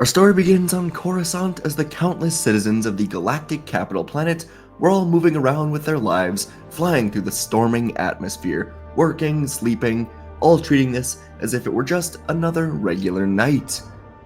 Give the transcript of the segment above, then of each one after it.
Our story begins on Coruscant as the countless citizens of the galactic capital planet were all moving around with their lives, flying through the storming atmosphere, working, sleeping, all treating this as if it were just another regular night.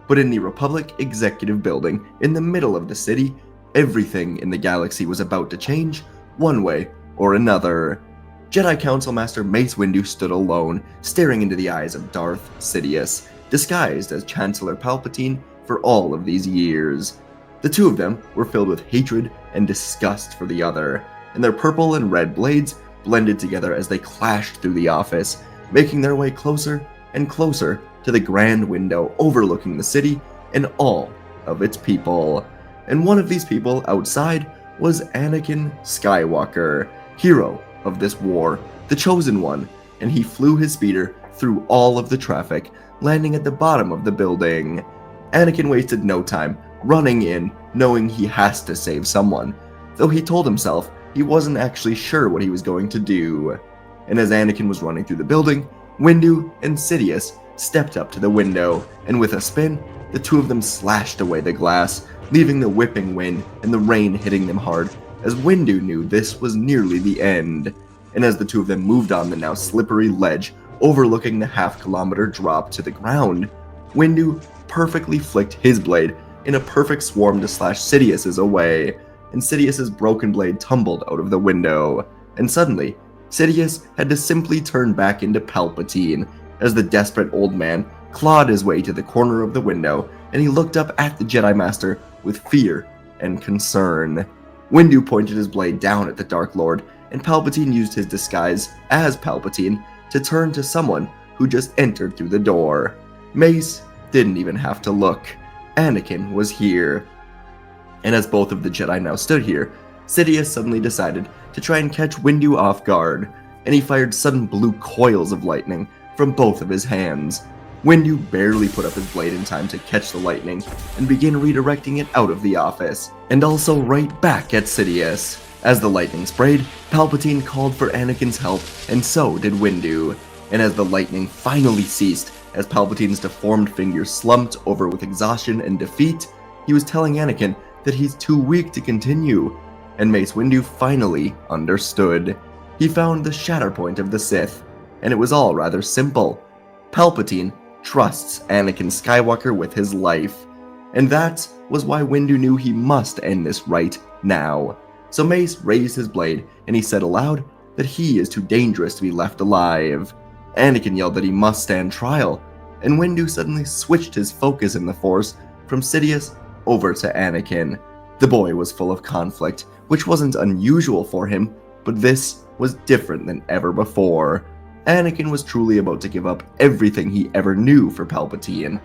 But in the Republic Executive Building, in the middle of the city, everything in the galaxy was about to change, one way or another. Jedi Council Master Mace Windu stood alone, staring into the eyes of Darth Sidious, disguised as Chancellor Palpatine for all of these years. The two of them were filled with hatred and disgust for the other, and their purple and red blades blended together as they clashed through the office, making their way closer and closer to the grand window overlooking the city and all of its people. And one of these people outside was Anakin Skywalker, hero of this war, the chosen one, and he flew his speeder through all of the traffic, landing at the bottom of the building. Anakin wasted no time, running in, knowing he has to save someone, though he told himself he wasn't actually sure what he was going to do. And as Anakin was running through the building, Windu and Sidious stepped up to the window, and with a spin, the two of them slashed away the glass, leaving the whipping wind and the rain hitting them hard, as Windu knew this was nearly the end. And as the two of them moved on the now slippery ledge overlooking the half-kilometer drop to the ground, Windu perfectly flicked his blade in a perfect swarm to slash Sidious's away, and Sidious's broken blade tumbled out of the window. And suddenly, Sidious had to simply turn back into Palpatine, as the desperate old man clawed his way to the corner of the window, and he looked up at the Jedi Master with fear and concern. Windu pointed his blade down at the Dark Lord, and Palpatine used his disguise as Palpatine to turn to someone who just entered through the door. Mace didn't even have to look. Anakin was here. And as both of the Jedi now stood here, Sidious suddenly decided to try and catch Windu off guard, and he fired sudden blue coils of lightning from both of his hands. Windu barely put up his blade in time to catch the lightning and begin redirecting it out of the office, and also right back at Sidious. As the lightning sprayed, Palpatine called for Anakin's help, and so did Windu. And as the lightning finally ceased, as Palpatine's deformed fingers slumped over with exhaustion and defeat, he was telling Anakin that he's too weak to continue. And Mace Windu finally understood. He found the shatter point of the Sith, and it was all rather simple. Palpatine trusts Anakin Skywalker with his life, and that was why Windu knew he must end this right now. So Mace raised his blade, and he said aloud that he is too dangerous to be left alive. Anakin yelled that he must stand trial, and Windu suddenly switched his focus in the Force from Sidious over to Anakin. The boy was full of conflict, which wasn't unusual for him, but this was different than ever before. Anakin was truly about to give up everything he ever knew for Palpatine,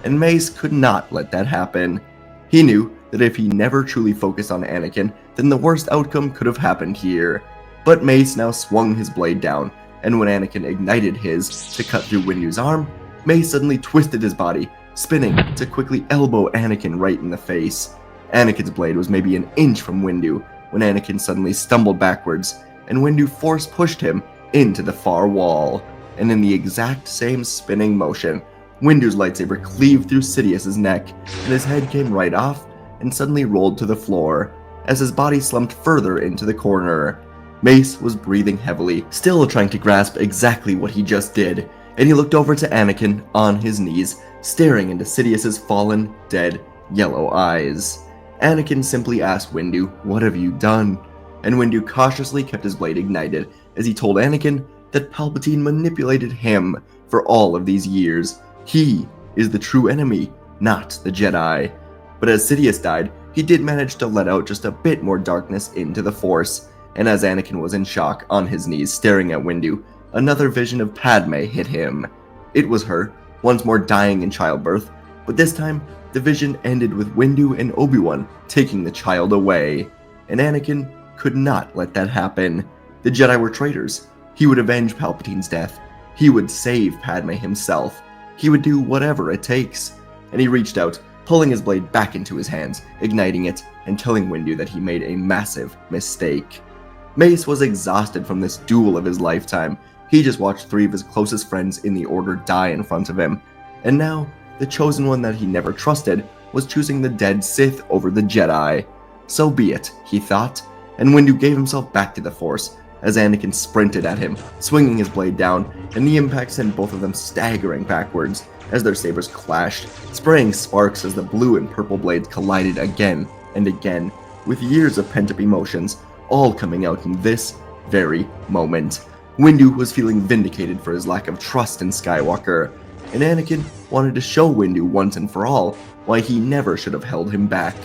and Mace could not let that happen. He knew that if he never truly focused on Anakin, then the worst outcome could have happened here. But Mace now swung his blade down, and when Anakin ignited his to cut through Windu's arm, Mace suddenly twisted his body, spinning to quickly elbow Anakin right in the face. Anakin's blade was maybe an inch from Windu when Anakin suddenly stumbled backwards, and Windu force pushed him into the far wall. And in the exact same spinning motion, Windu's lightsaber cleaved through Sidious's neck, and his head came right off and suddenly rolled to the floor, as his body slumped further into the corner. Mace was breathing heavily, still trying to grasp exactly what he just did, and he looked over to Anakin on his knees, staring into Sidious's fallen, dead, yellow eyes. Anakin simply asked Windu, "What have you done?" And Windu cautiously kept his blade ignited as he told Anakin that Palpatine manipulated him for all of these years. He is the true enemy, not the Jedi. But as Sidious died, he did manage to let out just a bit more darkness into the Force, and as Anakin was in shock on his knees staring at Windu, another vision of Padme hit him. It was her, once more dying in childbirth, but this time the vision ended with Windu and Obi-Wan taking the child away, and Anakin could not let that happen. The Jedi were traitors. He would avenge Palpatine's death. He would save Padme himself. He would do whatever it takes. And he reached out, pulling his blade back into his hands, igniting it, and telling Windu that he made a massive mistake. Mace was exhausted from this duel of his lifetime. He just watched 3 of his closest friends in the Order die in front of him, and now the chosen one that he never trusted was choosing the dead Sith over the Jedi. So be it, he thought, and Windu gave himself back to the Force as Anakin sprinted at him, swinging his blade down, and the impact sent both of them staggering backwards as their sabers clashed, spraying sparks as the blue and purple blades collided again and again, with years of pent-up emotions all coming out in this very moment. Windu was feeling vindicated for his lack of trust in Skywalker, and Anakin wanted to show Windu once and for all why he never should have held him back.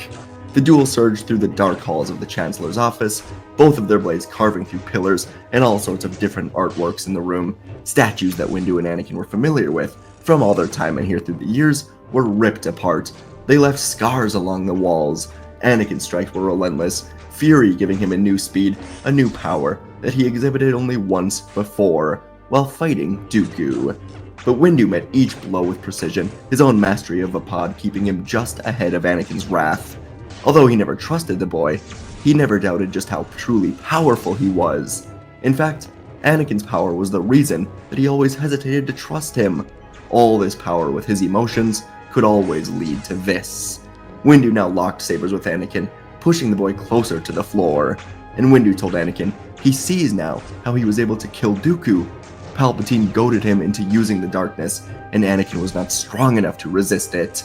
The duel surged through the dark halls of the Chancellor's office, both of their blades carving through pillars and all sorts of different artworks in the room. Statues that Windu and Anakin were familiar with from all their time in here through the years were ripped apart. They left scars along the walls. Anakin's strikes were relentless, fury giving him a new speed, a new power that he exhibited only once before, while fighting Dooku. But Windu met each blow with precision, his own mastery of Vapad keeping him just ahead of Anakin's wrath. Although he never trusted the boy, he never doubted just how truly powerful he was. In fact, Anakin's power was the reason that he always hesitated to trust him. All this power with his emotions could always lead to this. Windu now locked sabers with Anakin, pushing the boy closer to the floor. And Windu told Anakin he sees now how he was able to kill Dooku. Palpatine goaded him into using the darkness, and Anakin was not strong enough to resist it.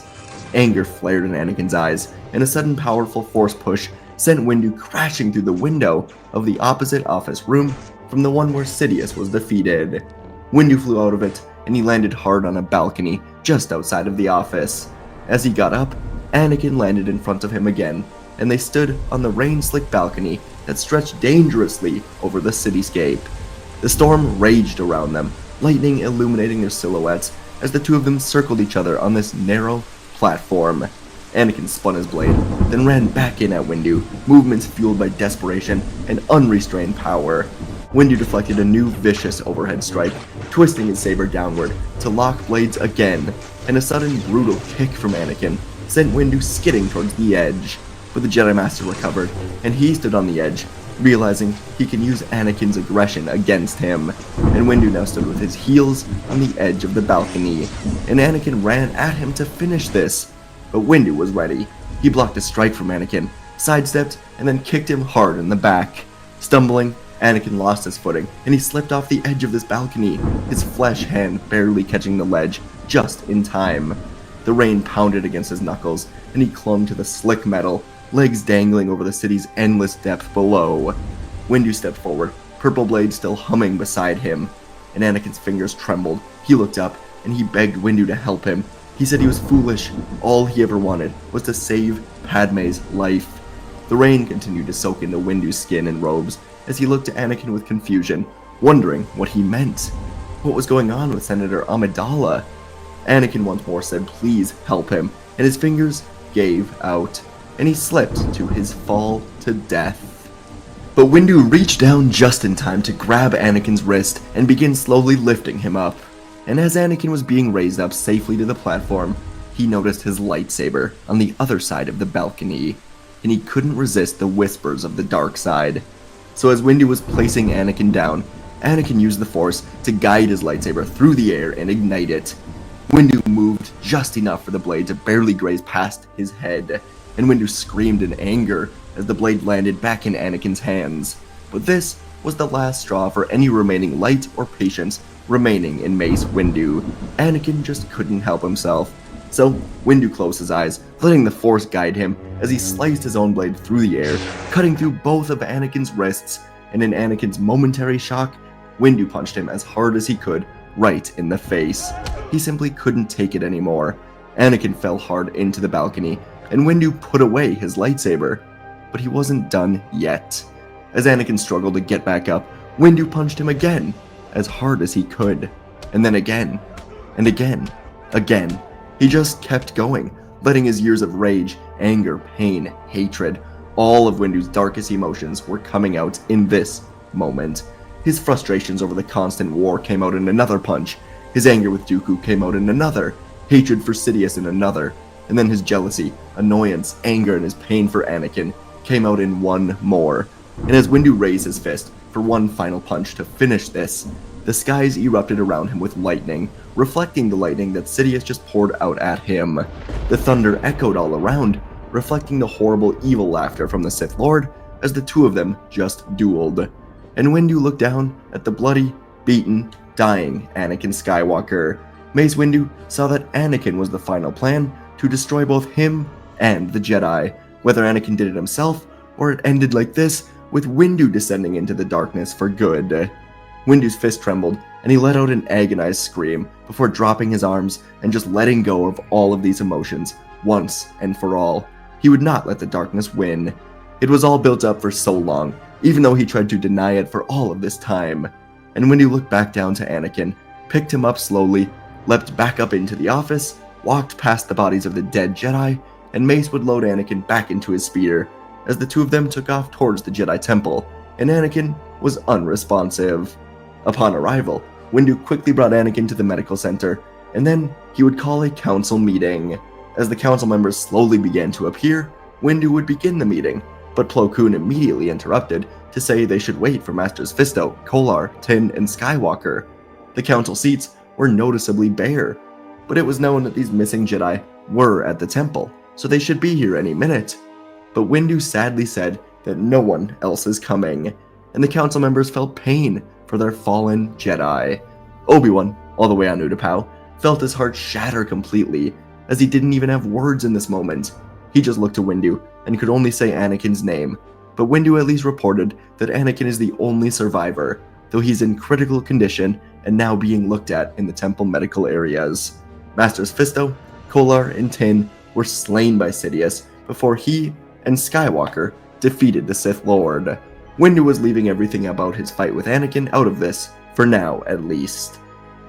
Anger flared in Anakin's eyes, and a sudden powerful force push sent Windu crashing through the window of the opposite office room from the one where Sidious was defeated. Windu flew out of it, and he landed hard on a balcony just outside of the office. As he got up, Anakin landed in front of him again, and they stood on the rain-slick balcony that stretched dangerously over the cityscape. The storm raged around them, lightning illuminating their silhouettes as the two of them circled each other on this narrow platform. Anakin spun his blade, then ran back in at Windu, movements fueled by desperation and unrestrained power. Windu deflected a new vicious overhead strike, twisting his saber downward to lock blades again, and a sudden brutal kick from Anakin sent Windu skidding towards the edge. But the Jedi Master recovered, and he stood on the edge, realizing he can use Anakin's aggression against him. And Windu now stood with his heels on the edge of the balcony, and Anakin ran at him to finish this. But Windu was ready. He blocked a strike from Anakin, sidestepped, and then kicked him hard in the back. Stumbling, Anakin lost his footing, and he slipped off the edge of this balcony, his flesh hand barely catching the ledge just in time. The rain pounded against his knuckles, and he clung to the slick metal, legs dangling over the city's endless depth below. Windu stepped forward, purple blade still humming beside him, and Anakin's fingers trembled. He looked up, and he begged Windu to help him. He said he was foolish. All he ever wanted was to save Padme's life. The rain continued to soak into Windu's skin and robes as he looked at Anakin with confusion, wondering what he meant. What was going on with Senator Amidala? Anakin once more said please help him, and his fingers gave out, and he slipped to his fall to death. But Windu reached down just in time to grab Anakin's wrist and begin slowly lifting him up. And as Anakin was being raised up safely to the platform, he noticed his lightsaber on the other side of the balcony, and he couldn't resist the whispers of the dark side. So as Windu was placing Anakin down, Anakin used the Force to guide his lightsaber through the air and ignite it. Windu moved just enough for the blade to barely graze past his head, and Windu screamed in anger as the blade landed back in Anakin's hands. But this was the last straw for any remaining light or patience remaining in Mace Windu. Anakin just couldn't help himself. So Windu closed his eyes, letting the Force guide him as he sliced his own blade through the air, cutting through both of Anakin's wrists, and in Anakin's momentary shock, Windu punched him as hard as he could, right in the face. He simply couldn't take it anymore. Anakin fell hard into the balcony, and Windu put away his lightsaber. But he wasn't done yet. As Anakin struggled to get back up, Windu punched him again, as hard as he could. And then again, and again, again. He just kept going, letting his years of rage, anger, pain, hatred, all of Windu's darkest emotions were coming out in this moment. His frustrations over the constant war came out in another punch. His anger with Dooku came out in another. Hatred for Sidious in another. And then his jealousy, annoyance, anger, and his pain for Anakin came out in one more. And as Windu raised his fist for one final punch to finish this, the skies erupted around him with lightning, reflecting the lightning that Sidious just poured out at him. The thunder echoed all around, reflecting the horrible evil laughter from the Sith Lord as the two of them just dueled. And Windu looked down at the bloody, beaten, dying Anakin Skywalker. Mace Windu saw that Anakin was the final plan to destroy both him and the Jedi. Whether Anakin did it himself, or it ended like this, with Windu descending into the darkness for good. Windu's fist trembled, and he let out an agonized scream before dropping his arms and just letting go of all of these emotions, once and for all. He would not let the darkness win. It was all built up for so long, even though he tried to deny it for all of this time. And Windu looked back down to Anakin, picked him up slowly, leapt back up into the office, walked past the bodies of the dead Jedi, and Mace would load Anakin back into his speeder, as the two of them took off towards the Jedi Temple, and Anakin was unresponsive. Upon arrival, Windu quickly brought Anakin to the medical center, and then he would call a council meeting. As the council members slowly began to appear, Windu would begin the meeting, but Plo Koon immediately interrupted to say they should wait for Masters Fisto, Kolar, Tin, and Skywalker. The council seats were noticeably bare, but it was known that these missing Jedi were at the temple, so they should be here any minute. But Windu sadly said that no one else is coming, and the council members felt pain for their fallen Jedi. Obi-Wan, all the way on Utapau, felt his heart shatter completely, as he didn't even have words in this moment. He just looked to Windu and could only say Anakin's name, but Windu at least reported that Anakin is the only survivor, though he's in critical condition and now being looked at in the temple medical areas. Masters Fisto, Kolar, and Tin were slain by Sidious before he and Skywalker defeated the Sith Lord. Windu was leaving everything about his fight with Anakin out of this, for now at least.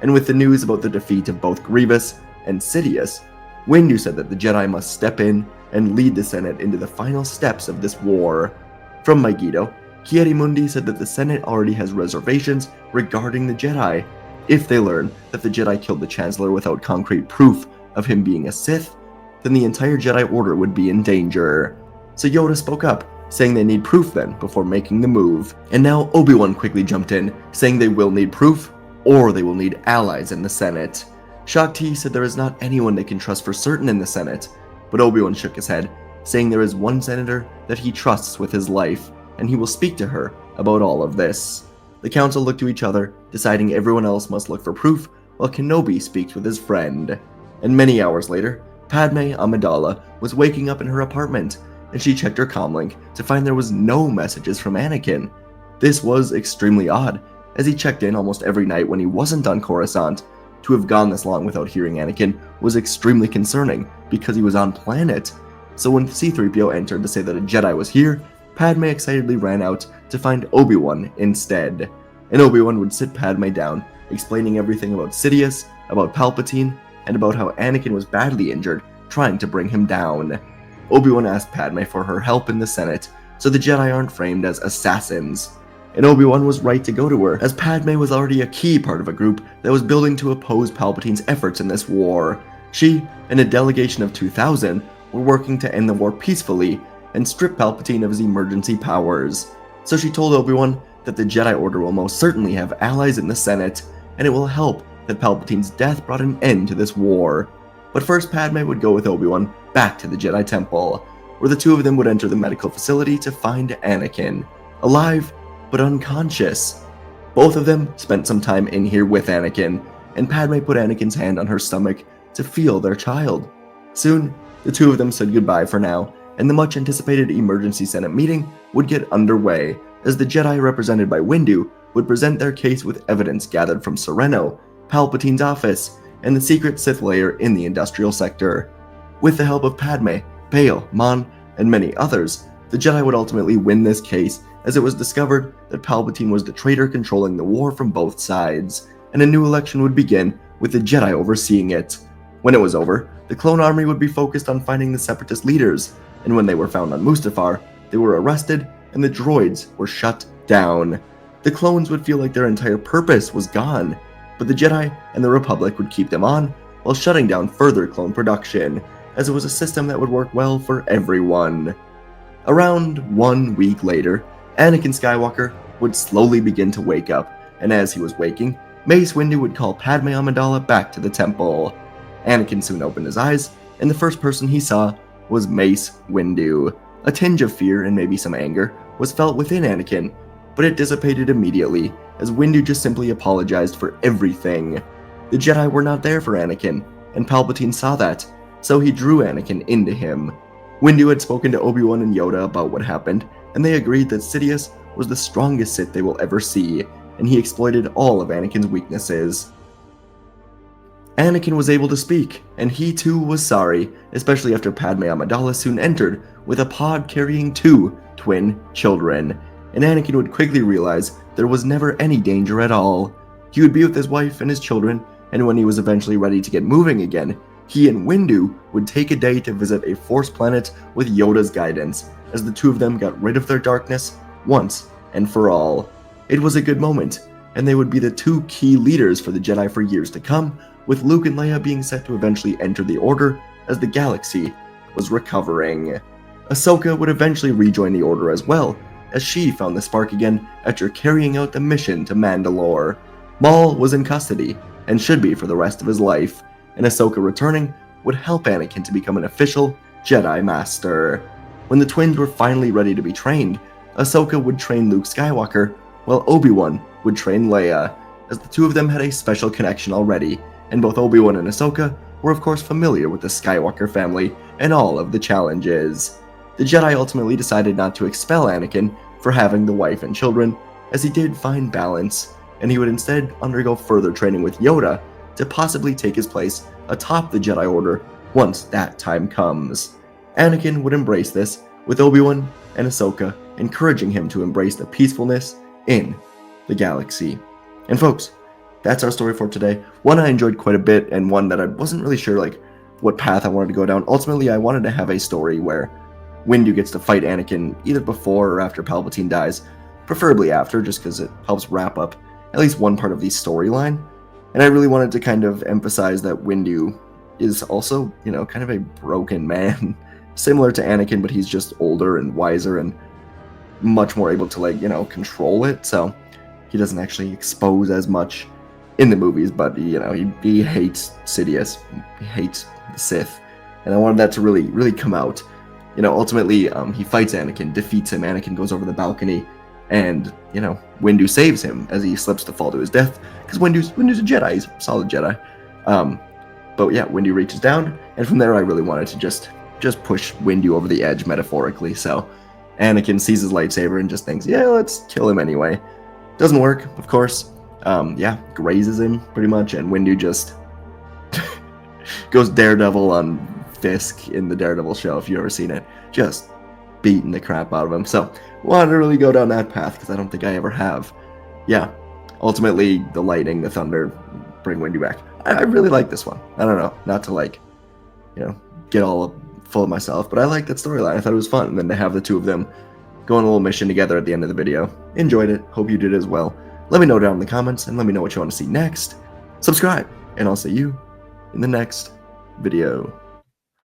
And with the news about the defeat of both Grievous and Sidious, Windu said that the Jedi must step in and lead the Senate into the final steps of this war. From Megiddo, Ki-Adi-Mundi said that the Senate already has reservations regarding the Jedi. If they learn that the Jedi killed the Chancellor without concrete proof of him being a Sith, then the entire Jedi Order would be in danger. So Yoda spoke up, saying they need proof then before making the move. And now Obi-Wan quickly jumped in, saying they will need proof, or they will need allies in the Senate. Shakti said there is not anyone they can trust for certain in the Senate, but Obi-Wan shook his head, saying there is one senator that he trusts with his life, and he will speak to her about all of this. The council looked to each other, deciding everyone else must look for proof, while Kenobi speaks with his friend. And many hours later, Padme Amidala was waking up in her apartment, and she checked her comlink to find there was no messages from Anakin. This was extremely odd, as he checked in almost every night when he wasn't on Coruscant. To have gone this long without hearing Anakin was extremely concerning, because he was on planet. So when C-3PO entered to say that a Jedi was here, Padme excitedly ran out to find Obi-Wan instead. And Obi-Wan would sit Padme down, explaining everything about Sidious, about Palpatine, and about how Anakin was badly injured, trying to bring him down. Obi-Wan asked Padme for her help in the Senate, so the Jedi aren't framed as assassins. And Obi-Wan was right to go to her, as Padme was already a key part of a group that was building to oppose Palpatine's efforts in this war. She and a delegation of 2,000 were working to end the war peacefully and strip Palpatine of his emergency powers. So she told Obi-Wan that the Jedi Order will most certainly have allies in the Senate, and it will help that Palpatine's death brought an end to this war. But first Padme would go with Obi-Wan back to the Jedi Temple, where the two of them would enter the medical facility to find Anakin, alive but unconscious. Both of them spent some time in here with Anakin, and Padme put Anakin's hand on her stomach to feel their child. Soon, the two of them said goodbye for now, and the much-anticipated emergency Senate meeting would get underway, as the Jedi represented by Windu would present their case with evidence gathered from Sereno, Palpatine's office, and the secret Sith lair in the industrial sector. With the help of Padme, Bail, Mon, and many others, the Jedi would ultimately win this case, as it was discovered that Palpatine was the traitor controlling the war from both sides, and a new election would begin with the Jedi overseeing it. When it was over, the clone army would be focused on finding the separatist leaders, and when they were found on Mustafar, they were arrested and the droids were shut down. The clones would feel like their entire purpose was gone, but the Jedi and the Republic would keep them on while shutting down further clone production, as it was a system that would work well for everyone. Around 1 week later, Anakin Skywalker would slowly begin to wake up, and as he was waking, Mace Windu would call Padme Amidala back to the temple. Anakin soon opened his eyes, and the first person he saw was Mace Windu. A tinge of fear and maybe some anger was felt within Anakin, but it dissipated immediately, as Windu just simply apologized for everything. The Jedi were not there for Anakin, and Palpatine saw that, so he drew Anakin into him. Windu had spoken to Obi-Wan and Yoda about what happened, and they agreed that Sidious was the strongest Sith they will ever see, and he exploited all of Anakin's weaknesses. Anakin was able to speak, and he too was sorry, especially after Padme Amidala soon entered with a pod carrying 2 twin children, and Anakin would quickly realize there was never any danger at all. He would be with his wife and his children, and when he was eventually ready to get moving again, he and Windu would take a day to visit a Force planet with Yoda's guidance, as the two of them got rid of their darkness once and for all. It was a good moment, and they would be the 2 key leaders for the Jedi for years to come, with Luke and Leia being set to eventually enter the Order as the galaxy was recovering. Ahsoka would eventually rejoin the Order as well, as she found the spark again after carrying out the mission to Mandalore. Maul was in custody, and should be for the rest of his life, and Ahsoka returning would help Anakin to become an official Jedi Master. When the twins were finally ready to be trained, Ahsoka would train Luke Skywalker, while Obi-Wan would train Leia, as the two of them had a special connection already, and both Obi-Wan and Ahsoka were of course familiar with the Skywalker family and all of the challenges. The Jedi ultimately decided not to expel Anakin for having the wife and children, as he did find balance, and he would instead undergo further training with Yoda to possibly take his place atop the Jedi Order once that time comes. Anakin would embrace this, with Obi-Wan and Ahsoka encouraging him to embrace the peacefulness in the galaxy. And folks, that's our story for today. One I enjoyed quite a bit, and one that I wasn't really sure what path I wanted to go down. Ultimately, I wanted to have a story where Windu gets to fight Anakin either before or after Palpatine dies, preferably after, just because it helps wrap up at least one part of the storyline. And I really wanted to kind of emphasize that Windu is also, kind of a broken man, similar to Anakin, but he's just older and wiser and much more able to control it. So he doesn't actually expose as much in the movies, but he hates Sidious, he hates the Sith, and I wanted that to really come out. Ultimately, he fights Anakin, defeats him. Anakin goes over the balcony, and Windu saves him as he slips to fall to his death, because Windu's a Jedi, he's a solid Jedi. But yeah, Windu reaches down, and from there I really wanted to just push Windu over the edge metaphorically. So Anakin sees his lightsaber and just thinks, yeah, let's kill him anyway. Doesn't work, of course. Grazes him pretty much, and Windu just goes Daredevil on Fisk in the Daredevil show, if you've ever seen it, just beating the crap out of him. So wanted to really go down that path because I don't think I ever have. Yeah, ultimately the lightning, the thunder bring Windu back. I really like this one. I don't know, not to get all full of myself, but I like that storyline. I thought it was fun, and then to have the two of them go on a little mission together at the end of the video. Enjoyed it. Hope you did as well. Let me know down in the comments, and let me know what you want to see next. Subscribe, and I'll see you in the next video.